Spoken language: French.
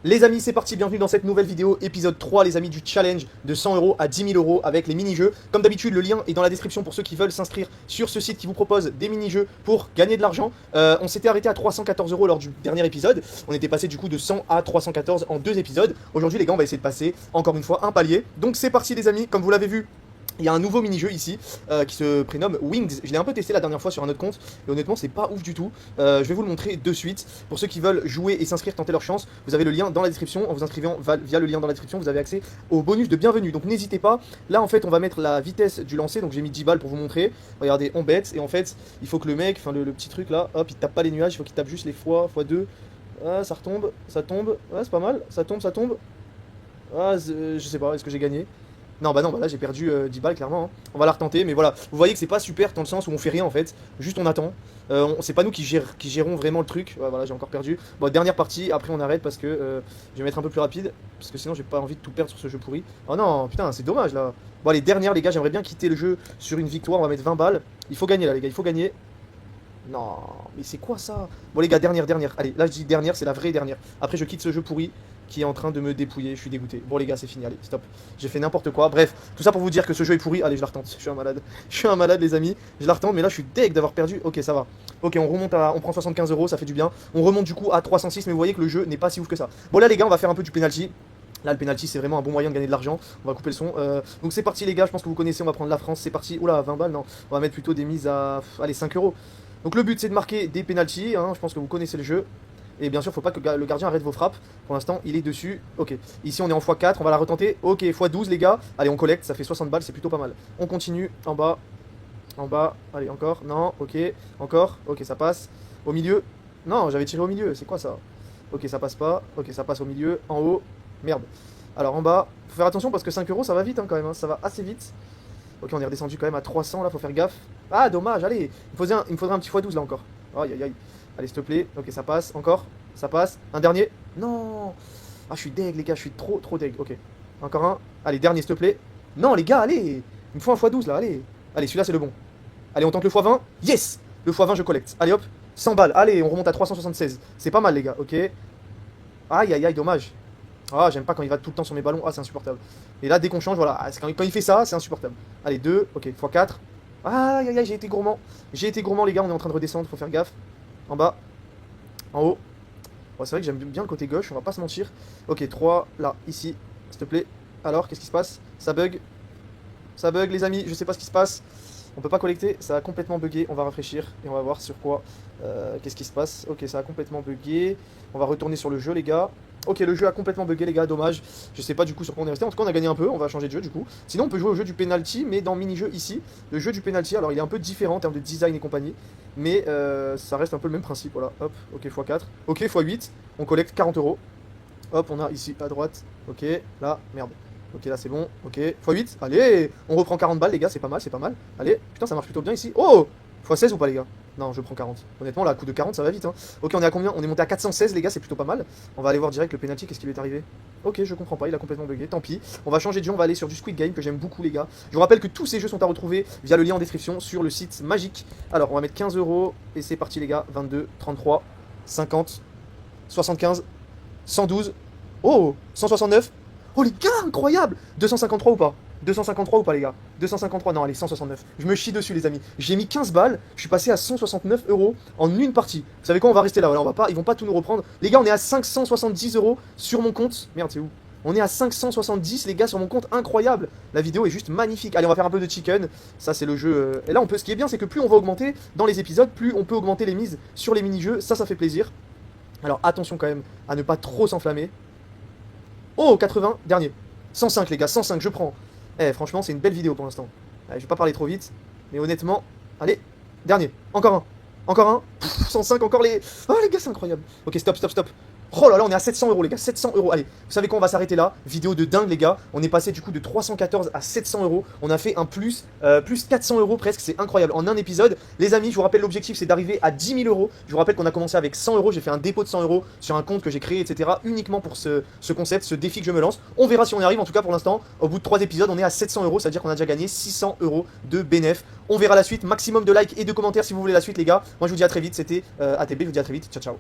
Les amis, c'est parti, bienvenue dans cette nouvelle vidéo, épisode 3, les amis, du challenge de 100 € à 10 000 € avec les mini-jeux. Comme d'habitude, le lien est dans la description pour ceux qui veulent s'inscrire sur ce site qui vous propose des mini-jeux pour gagner de l'argent. On s'était arrêté à 314 € lors du dernier épisode. On était passé du coup de 100 à 314 en 2 épisodes. Aujourd'hui, les gars, on va essayer de passer encore une fois un palier. Donc c'est parti, les amis, comme vous l'avez vu. Il y a un nouveau mini-jeu ici qui se prénomme Wings. Je l'ai un peu testé la dernière fois sur un autre compte et honnêtement c'est pas ouf du tout. Je vais vous le montrer de suite. Pour ceux qui veulent jouer et s'inscrire, tenter leur chance, vous avez le lien dans la description. En vous inscrivant via le lien dans la description, vous avez accès au bonus de bienvenue. Donc n'hésitez pas. Là en fait on va mettre la vitesse du lancer. Donc j'ai mis 10 balles pour vous montrer. Regardez, on bête. Et en fait il faut que le mec, enfin le petit truc là, hop, il tape pas les nuages. Il faut qu'il tape juste les x2. Ah, ça retombe, ça tombe. Ah, c'est pas mal. Ça tombe, ça tombe. Ah, je sais pas, est-ce que j'ai gagné? Non, bah là j'ai perdu 10 balles clairement, hein. On va la retenter, mais voilà, vous voyez que c'est pas super dans le sens où on fait rien en fait, juste on attend. C'est pas nous qui gérons vraiment le truc. Ouais, voilà, j'ai encore perdu. Bon, dernière partie, après on arrête parce que je vais mettre un peu plus rapide, parce que sinon j'ai pas envie de tout perdre sur ce jeu pourri. Oh non, putain, c'est dommage là. Bon, les dernières, les gars, j'aimerais bien quitter le jeu sur une victoire. On va mettre 20 balles. Il faut gagner là, les gars, il faut gagner. Non, mais c'est quoi ça? Bon les gars, dernière. Allez, là je dis dernière, c'est la vraie dernière. Après je quitte ce jeu pourri qui est en train de me dépouiller, je suis dégoûté. Bon les gars, c'est fini, allez, stop. J'ai fait n'importe quoi. Bref, tout ça pour vous dire que ce jeu est pourri. Allez, je la retente. Je suis un malade. Je suis un malade les amis. Je la retente, mais là je suis deg d'avoir perdu. Ok, ça va. Ok, on remonte on prend 75 €, ça fait du bien. On remonte du coup à 306, mais vous voyez que le jeu n'est pas si ouf que ça. Bon là les gars, on va faire un peu du penalty. Là le penalty c'est vraiment un bon moyen de gagner de l'argent. On va couper le son. Donc c'est parti les gars, je pense que vous connaissez, on va prendre la France, c'est parti. Oula, 20 balles, non. On va mettre plutôt des mises à allez 5 €. Donc le but c'est de marquer des penalties, hein. Je pense que vous connaissez le jeu. Et bien sûr faut pas que le gardien arrête vos frappes. Pour l'instant il est dessus. Ok, ici on est en x4, on va la retenter. Ok, x12 les gars. Allez, on collecte, ça fait 60 balles, c'est plutôt pas mal. On continue, en bas, allez encore, non, ok, encore, ok ça passe. Au milieu, non j'avais tiré au milieu, c'est quoi ça? Ok, ça passe pas, ok ça passe au milieu, en haut, merde. Alors en bas, faut faire attention parce que 5 € ça va vite hein, quand même, hein. Ça va assez vite. Ok, on est redescendu quand même à 300 là, faut faire gaffe. Ah, dommage, allez, il me faudrait un petit x12 là encore. Aïe aïe aïe. Allez, s'il te plaît. Ok, ça passe, encore. Ça passe. Un dernier. Non. Ah, je suis deg, les gars, je suis trop deg. Ok. Encore un. Allez, dernier, s'il te plaît. Non, les gars, allez. Il me faut un x12 là, allez. Allez, celui-là, c'est le bon. Allez, on tente le x20. Yes. Le x20, je collecte. Allez, hop. 100 balles. Allez, on remonte à 376. C'est pas mal, les gars, ok. Aïe aïe aïe, dommage. Ah, j'aime pas quand il va tout le temps sur mes ballons. Ah, c'est insupportable. Et là, dès qu'on change, voilà. Quand il fait ça, c'est insupportable. Allez, 2. Ok, x4. Aïe aïe aïe, j'ai été gourmand. J'ai été gourmand, les gars. On est en train de redescendre. Faut faire gaffe. En bas. En haut. Bon, c'est vrai que j'aime bien le côté gauche. On va pas se mentir. Ok, 3. Là, ici. S'il te plaît. Alors, qu'est-ce qui se passe? Ça bug. Ça bug, les amis. Je sais pas ce qui se passe. On peut pas collecter. Ça a complètement bugué. On va rafraîchir. Et on va voir sur quoi. Qu'est-ce qui se passe? Ok, ça a complètement bugué. On va retourner sur le jeu, les gars. Ok, le jeu a complètement bugué, les gars, dommage. Je sais pas du coup sur quoi on est resté. En tout cas, on a gagné un peu. On va changer de jeu du coup. Sinon, on peut jouer au jeu du penalty, mais dans mini-jeu ici. Le jeu du penalty, alors il est un peu différent en termes de design et compagnie. Mais ça reste un peu le même principe. Voilà, hop, ok, x4. Ok, x8. On collecte 40 €. Hop, on a ici à droite. Ok, là, merde. Ok, là c'est bon. Ok, x8. Allez, on reprend 40 balles, les gars, c'est pas mal, c'est pas mal. Allez, putain, ça marche plutôt bien ici. Oh, x16 ou pas, les gars? Non, je prends 40. Honnêtement, là, à coup de 40, ça va vite, hein. Ok, on est à combien? On est monté à 416, les gars, c'est plutôt pas mal. On va aller voir direct le penalty, qu'est-ce qui lui est arrivé? Ok, je comprends pas, il a complètement bugué, tant pis. On va changer de jeu, on va aller sur du Squid Game, que j'aime beaucoup, les gars. Je vous rappelle que tous ces jeux sont à retrouver via le lien en description sur le site magique. Alors, on va mettre 15 €, et c'est parti, les gars. 22, 33, 50, 75, 112. Oh, 169. Oh, les gars, incroyable! 253 ou pas? 253 ou pas, les gars? 253, non, allez, 169. Je me chie dessus, les amis. J'ai mis 15 balles, je suis passé à 169 € en une partie. Vous savez quoi, on va rester là, voilà, ils vont pas tout nous reprendre. Les gars, on est à 570 € sur mon compte. Merde, c'est où? On est à 570, les gars, sur mon compte, incroyable. La vidéo est juste magnifique. Allez, on va faire un peu de chicken. Ça, c'est le jeu. Et là, ce qui est bien, c'est que plus on va augmenter dans les épisodes, plus on peut augmenter les mises sur les mini-jeux. Ça fait plaisir. Alors, attention quand même à ne pas trop s'enflammer. Oh, 80, dernier. 105, les gars, 105, je prends. Eh, franchement, c'est une belle vidéo pour l'instant. Je vais pas parler trop vite, mais honnêtement, allez, dernier, encore un, encore un, 105, encore les... Oh les gars, c'est incroyable. Ok, stop, stop, stop. Oh là là, on est à 700 € les gars, 700 €. Allez, vous savez quoi, on va s'arrêter là. Vidéo de dingue les gars. On est passé du coup de 314 à 700 €. On a fait un plus 400 € presque, c'est incroyable. En un épisode, les amis, je vous rappelle l'objectif c'est d'arriver à 10 000 €. Je vous rappelle qu'on a commencé avec 100 €. J'ai fait un dépôt de 100 € sur un compte que j'ai créé, etc. Uniquement pour ce concept, ce défi que je me lance. On verra si on y arrive. En tout cas pour l'instant, au bout de 3 épisodes, on est à 700 €. C'est-à-dire qu'on a déjà gagné 600 € de bénéf. On verra la suite. Maximum de likes et de commentaires si vous voulez la suite les gars. Moi je vous dis à très vite. C'était ATB, je vous dis à très vite. Ciao ciao.